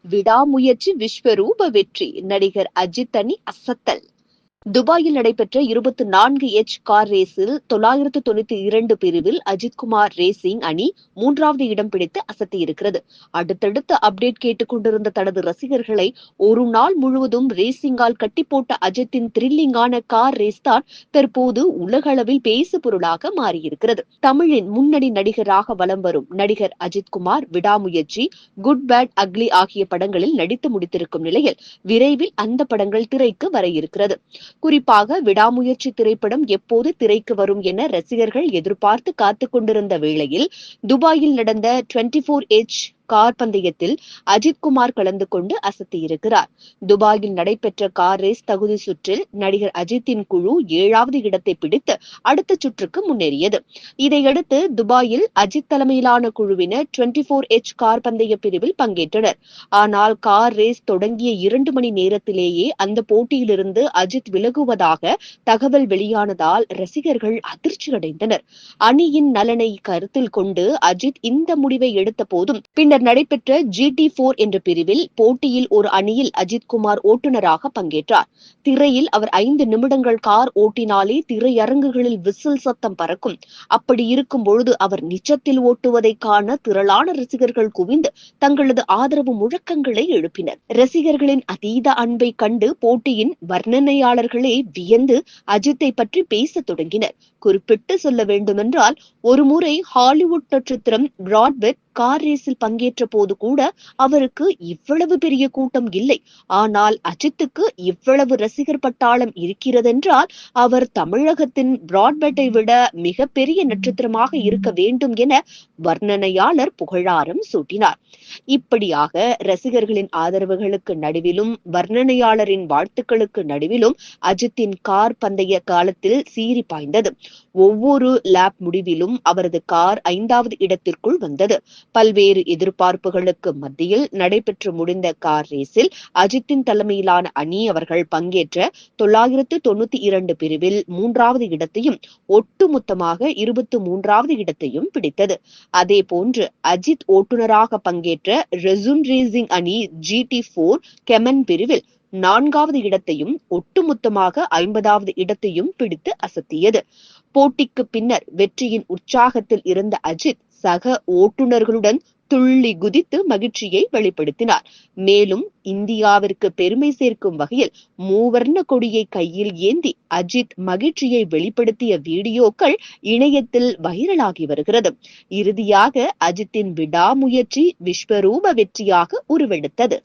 விடாமுயற்சி விஸ்வரூப வெற்றி. நடிகர் அஜித் அணி அசத்தல். துபாயில் நடைபெற்ற 24H கார் ரேஸில் 992 பிரிவில் அஜித்குமார் ரேசிங் அணி 3வது இடம் பிடித்து அசத்தியிருக்கிறது. அடுத்தடுத்து அப்டேட் கேட்டுக் கொண்டிருந்த தனது ரசிகர்களை ஒரு நாள் முழுவதும் ரேசிங்கால் கட்டி போட்ட அஜித்தின் த்ரில்லிங்கான கார் ரேஸ் தான் தற்போது உலகளவில் பேசு பொருளாக மாறியிருக்கிறது. தமிழின் முன்னணி நடிகராக வலம் வரும் நடிகர் அஜித்குமார் விடாமுயற்சி, குட் பேட் அக்லி ஆகிய படங்களில் நடித்து முடித்திருக்கும் நிலையில் விரைவில் அந்த படங்கள் திரைக்கு வர இருக்கிறது. குறிப்பாக விடாமுயற்சி திரைப்படம் எப்போது திரைக்கு வரும் என ரசிகர்கள் எதிர்பார்த்து காத்துக் கொண்டிருந்த வேளையில் துபாயில் நடந்த 24H கார் பந்தயத்தில் அஜித்குமார் கலந்து கொண்டு அசத்தியிருக்கிறார். துபாயில் நடைபெற்ற கார் ரேஸ் தகுதி சுற்றில் நடிகர் அஜித்தின் குழு 7வது இடத்தை பிடித்து அடுத்த சுற்றுக்கு முன்னேறியது. இதையடுத்து துபாயில் அஜித் தலைமையிலான குழுவினர் 24H கார் பந்தய பிரிவில் பங்கேற்றனர். ஆனால் கார் ரேஸ் தொடங்கிய 2 மணி நேரத்திலேயே அந்த போட்டியிலிருந்து அஜித் விலகுவதாக தகவல் வெளியானதால் ரசிகர்கள் அதிர்ச்சி அடைந்தனர். அணியின் நலனை கருத்தில் கொண்டு அஜித் இந்த முடிவை எடுத்த போதும் பின்னர் நடைபெற்ற GT4 என்ற பிரிவில் போட்டியில் ஒரு அணியில் அஜித்குமார் ஓட்டுநராக பங்கேற்றார். திரையில் அவர் 5 நிமிடங்கள் கார் ஓட்டினாலே திரையரங்குகளில் விசில் சத்தம் பறக்கும். அப்படி இருக்கும் பொழுது அவர் நிஜத்தில் ஓட்டுவதை காண திரளான ரசிகர்கள் குவிந்து தங்களது ஆதரவு முழக்கங்களை எழுப்பினர். ரசிகர்களின் அதீத அன்பை கண்டு போட்டியின் வர்ணனையாளர்களே வியந்து அஜித்தை பற்றி பேசத் தொடங்கினர். குறிப்பிட்டு சொல்ல வேண்டுமென்றால், ஒருமுறை ஹாலிவுட் நட்சத்திரம் பிராட் பிட் கார் ரேஸில் பங்கேற்ற போது கூட அவருக்கு இவ்வளவு பெரிய கூட்டம் இல்லை. ஆனால் அஜித்துக்கு இவ்வளவு ரசிகர் பட்டாளம் இருக்கிறதென்றால் அவர் தமிழகத்தின் பிராட்பெட்டை விட மிக பெரிய நட்சத்திரமாக இருக்க வேண்டும் என வர்ணனையாளர் புகழாரம் சூட்டினார். இப்படியாக ரசிகர்களின் ஆதரவுகளுக்கு நடுவிலும் வர்ணனையாளரின் வாழ்த்துக்களுக்கு நடுவிலும் அஜித்தின் கார் பந்தய காலத்தில் சீறி பாய்ந்தது. ஒவ்வொரு லேப் முடிவிலும் அவரது கார் 5வது இடத்திற்குள் வந்தது. பல்வேறு எதிர்பார்ப்புகளுக்கு மத்தியில் நடைபெற்று முடிந்த கார் ரேஸில் அஜித்தின் தலைமையிலான அணி அவர்கள் பங்கேற்ற 992 பிரிவில் 3வது இடத்தையும் ஒட்டுமொத்தமாக 23வது இடத்தையும் பிடித்தது. அதே போன்று அஜித் ஓட்டுநராக பங்கேற்ற ரெசுன் ரேசிங் அணி GT4 கெமன் பிரிவில் 4வது இடத்தையும் ஒட்டுமொத்தமாக 50வது இடத்தையும் பிடித்து அசத்தியது. போட்டிக்கு பின்னர் வெற்றியின் உற்சாகத்தில் இருந்த அஜித் சக ஓட்டுநர்களுடன் துள்ளி குதித்து மகிழ்ச்சியை வெளிப்படுத்தினார். மேலும் இந்தியாவிற்கு பெருமை சேர்க்கும் வகையில் மூவர்ண கொடியை கையில் ஏந்தி அஜித் மகிழ்ச்சியை வெளிப்படுத்திய வீடியோக்கள் இணையத்தில் வைரலாகி வருகிறது. இறுதியாக அஜித்தின் விடாமுயற்சி விஸ்வரூப வெற்றியாக உருவெடுத்தது.